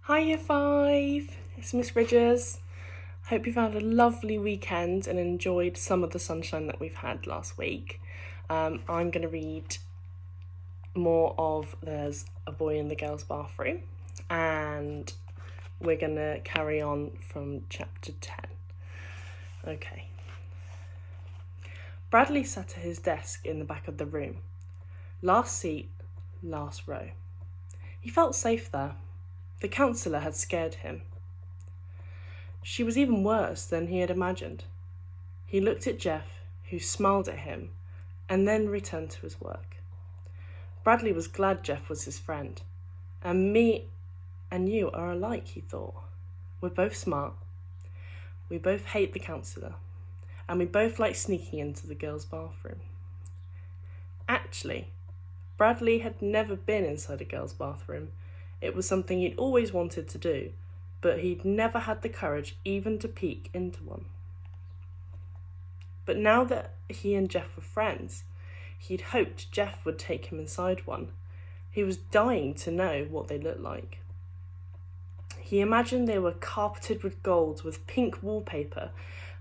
Hi Year 5, it's Miss Bridges. Hope you've had a lovely weekend and enjoyed some of the sunshine that we've had last week. I'm going to read more of There's a Boy in the Girls' Bathroom, and we're going to carry on from chapter 10. Okay. Bradley sat at his desk in the back of the room. Last seat, last row. He felt safe there. The counsellor had scared him. She was even worse than he had imagined. He looked at Jeff, who smiled at him, and then returned to his work. Bradley was glad Jeff was his friend. And me and you are alike, he thought. We're both smart. We both hate the counsellor. And we both like sneaking into the girls' bathroom. Actually, Bradley had never been inside a girls' bathroom. It was something he'd always wanted to do, but he'd never had the courage even to peek into one. But now that he and Jeff were friends, he'd hoped Jeff would take him inside one. He was dying to know what they looked like. He imagined they were carpeted with gold, with pink wallpaper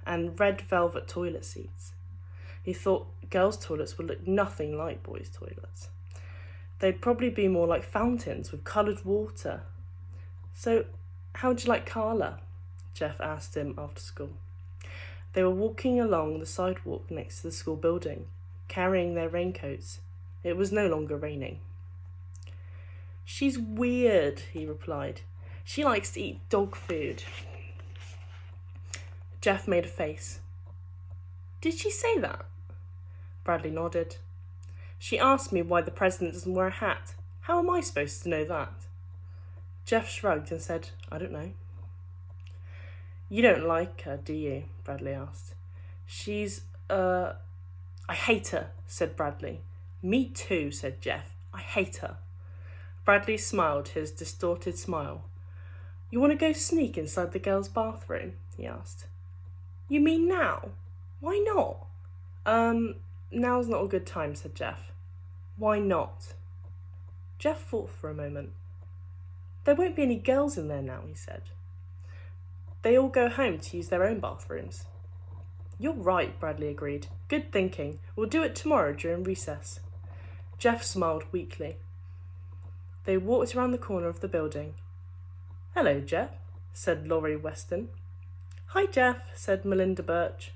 and red velvet toilet seats. He thought girls' toilets would look nothing like boys' toilets. They'd probably be more like fountains with coloured water. So, how'd you like Carla? Jeff asked him after school. They were walking along the sidewalk next to the school building, carrying their raincoats. It was no longer raining. She's weird, he replied. She likes to eat dog food. Jeff made a face. Did she say that? Bradley nodded. She asked me why the president doesn't wear a hat. How am I supposed to know that? Jeff shrugged and said, I don't know. You don't like her, do you? Bradley asked. She's, I hate her, said Bradley. Me too, said Jeff. I hate her. Bradley smiled his distorted smile. You want to go sneak inside the girls' bathroom? He asked. You mean now? Why not? Now's not a good time, said Jeff. Why not? Jeff thought for a moment. There won't be any girls in there now, he said. They all go home to use their own bathrooms. You're right, Bradley agreed. Good thinking. We'll do it tomorrow during recess. Jeff smiled weakly. They walked around the corner of the building. Hello, Jeff, said Laurie Weston. Hi, Jeff, said Melinda Birch.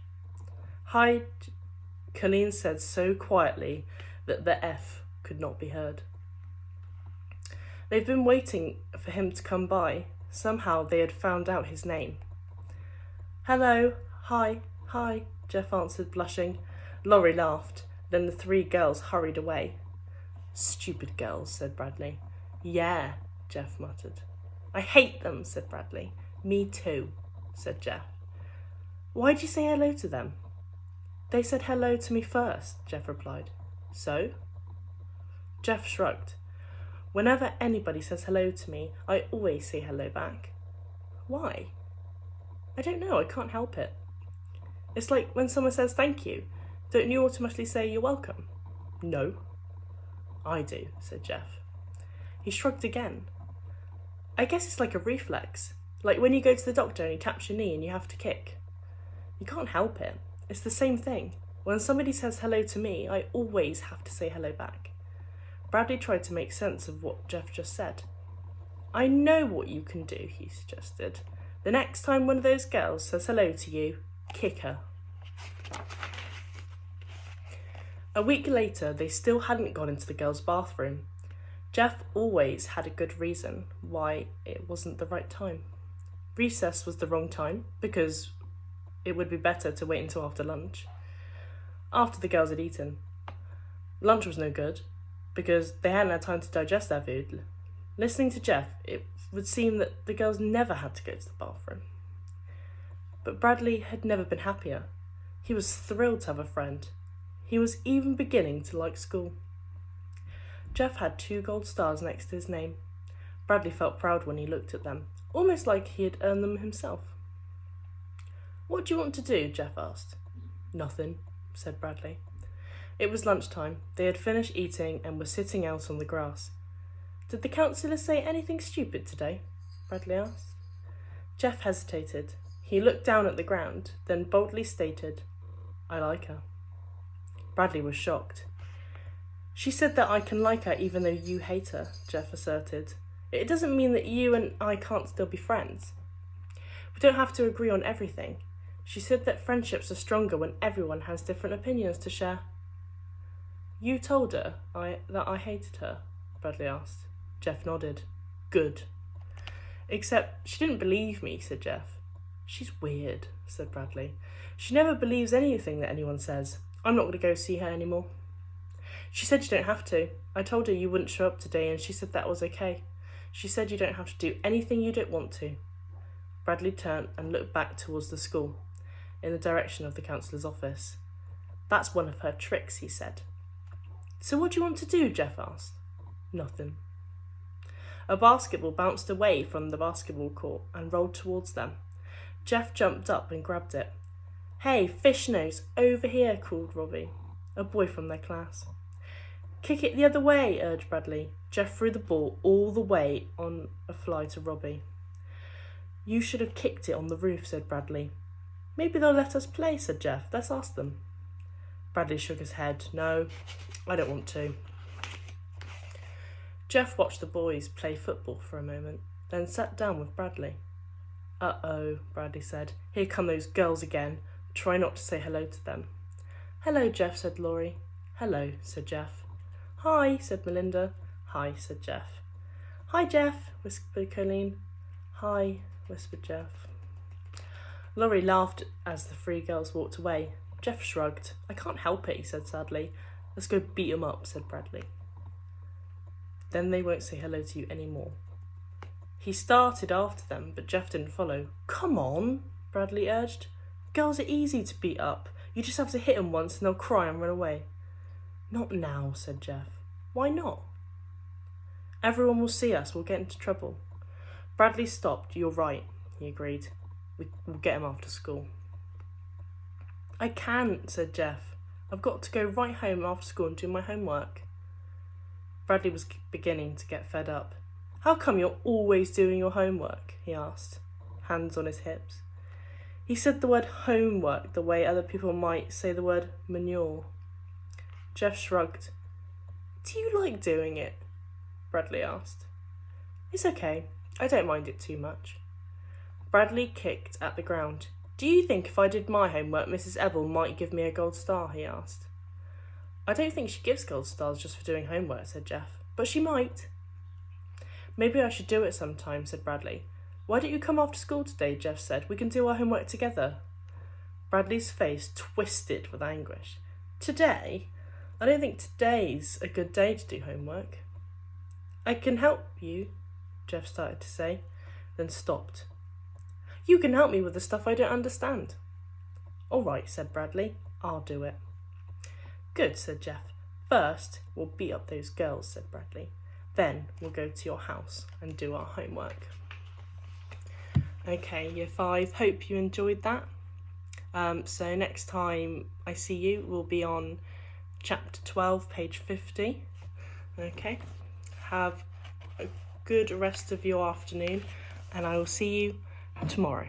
Hi, Colleen said so quietly that the F could not be heard. They've been waiting for him to come by. Somehow they had found out his name. Hello, hi, Jeff answered, blushing. Laurie laughed. Then the three girls hurried away. Stupid girls, said Bradley. Yeah, Jeff muttered. I hate them, said Bradley. Me too, said Jeff. Why'd you say hello to them? They said hello to me first, Jeff replied. So? Jeff shrugged. Whenever anybody says hello to me, I always say hello back. Why? I don't know, I can't help it. It's like when someone says thank you, don't you automatically say you're welcome? No. I do, said Jeff. He shrugged again. I guess it's like a reflex, like when you go to the doctor and he taps your knee and you have to kick. You can't help it. It's the same thing. When somebody says hello to me, I always have to say hello back. Bradley tried to make sense of what Jeff just said. I know what you can do, he suggested. The next time one of those girls says hello to you, kick her. A week later, they still hadn't gone into the girls' bathroom. Jeff always had a good reason why it wasn't the right time. Recess was the wrong time, because it would be better to wait until after lunch. After the girls had eaten. Lunch was no good, because they hadn't had time to digest their food. Listening to Jeff, it would seem that the girls never had to go to the bathroom. But Bradley had never been happier. He was thrilled to have a friend. He was even beginning to like school. Jeff had 2 gold stars next to his name. Bradley felt proud when he looked at them, almost like he had earned them himself. What do you want to do? Jeff asked. Nothing, said Bradley. It was lunchtime. They had finished eating and were sitting out on the grass. Did the counsellor say anything stupid today? Bradley asked. Jeff hesitated. He looked down at the ground, then boldly stated, I like her. Bradley was shocked. She said that I can like her even though you hate her, Jeff asserted. It doesn't mean that you and I can't still be friends. We don't have to agree on everything. She said that friendships are stronger when everyone has different opinions to share. You told her that I hated her, Bradley asked. Jeff nodded. Good. Except she didn't believe me, said Jeff. She's weird, said Bradley. She never believes anything that anyone says. I'm not going to go see her anymore. She said you don't have to. I told her you wouldn't show up today and she said that was okay. She said you don't have to do anything you don't want to. Bradley turned and looked back towards the school, in the direction of the counsellor's office. That's one of her tricks, he said. So what do you want to do? Jeff asked. Nothing. A basketball bounced away from the basketball court and rolled towards them. Jeff jumped up and grabbed it. Hey, Fishnose, over here, called Robbie, a boy from their class. Kick it the other way, urged Bradley. Jeff threw the ball all the way on a fly to Robbie. You should have kicked it on the roof, said Bradley. Maybe they'll let us play, said Jeff. Let's ask them. Bradley shook his head. No, I don't want to. Jeff watched the boys play football for a moment, then sat down with Bradley. Uh-oh, Bradley said. Here come those girls again. Try not to say hello to them. Hello, Jeff, said Laurie. Hello, said Jeff. Hi, said Melinda. Hi, said Jeff. Hi, Jeff, whispered Colleen. Hi, whispered Jeff. Laurie laughed as the three girls walked away. Jeff shrugged. I can't help it, he said sadly. Let's go beat 'em up, said Bradley. Then they won't say hello to you anymore. He started after them, but Jeff didn't follow. Come on, Bradley urged. Girls are easy to beat up. You just have to hit them once and they'll cry and run away. Not now, said Jeff. Why not? Everyone will see us. We'll get into trouble. Bradley stopped. You're right, he agreed. We'll get him after school. I can't, said Jeff. I've got to go right home after school and do my homework. Bradley was beginning to get fed up. How come you're always doing your homework? He asked, hands on his hips. He said the word homework the way other people might say the word manure. Jeff shrugged. Do you like doing it? Bradley asked. It's okay. I don't mind it too much. Bradley kicked at the ground. Do you think if I did my homework, Mrs. Ebel might give me a gold star? He asked. I don't think she gives gold stars just for doing homework, said Jeff. But she might. Maybe I should do it sometime, said Bradley. Why don't you come after school today? Jeff said. We can do our homework together. Bradley's face twisted with anguish. Today? I don't think today's a good day to do homework. I can help you, Jeff started to say, then stopped. You can help me with the stuff I don't understand. All right, said Bradley. I'll do it. Good, said Jeff. First, we'll beat up those girls, said Bradley. Then we'll go to your house and do our homework. Okay, Year 5, hope you enjoyed that. So next time I see you, we'll be on Chapter 12, page 50. Okay, have a good rest of your afternoon, and I will see you tomorrow.